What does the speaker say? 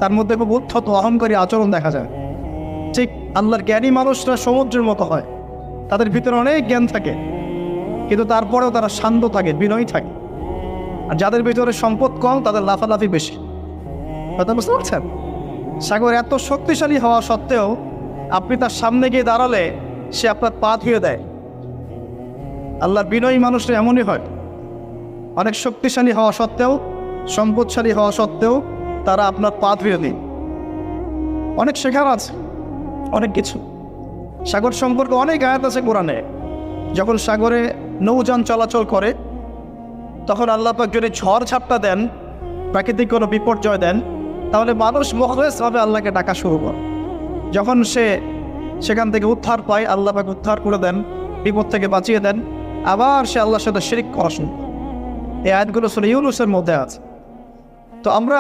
তার মধ্যে খুব উদ্ধত অহংকারী আচরণ দেখা যায়। ঠিক আল্লাহর জ্ঞানী মানুষরা সমুদ্রের মতো হয়, তাদের ভিতরে অনেক জ্ঞান থাকে, কিন্তু তারপরেও তারা শান্ত থাকে, বিনয়ী থাকে। আর যাদের ভিতরে সম্পদ কম তাদের লাফালাফি বেশি। কথা বুঝতে পারছেন? সাগর এত শক্তিশালী হওয়া সত্ত্বেও আপনি তার সামনে গিয়ে দাঁড়ালে সে আপনার পা ধুয়ে দেয়। আল্লাহর বিনয়ী মানুষরা এমনই হয়, অনেক শক্তিশালী হওয়া সত্ত্বেও, সম্পদশালী হওয়া সত্ত্বেও তারা আপনার পা ধুয়ে দেয়। অনেক শেখার আছে, অনেক কিছু। সাগর সম্পর্কে অনেক আয়াত আছে কোরআনে। যখন সাগরে নৌযান চলাচল করে তখন আল্লাহ পাক যদি ঝড় ঝাপটা দেন, প্রাকৃতিক কোনো বিপর্যয় দেন, তাহলে মানুষ মুখলেসভাবে আল্লাহকে ডাকা শুরু করে। যখন সে সেখান থেকে উদ্ধার পায়, আল্লাহ পাক উদ্ধার করে দেন, বিপদ থেকে বাঁচিয়ে দেন, আবার সে আল্লাহর সাথে শিরক করা শুরু করে। এই আয়াতগুলো সূরা ইউনূসের মধ্যে আছে। তো আমরা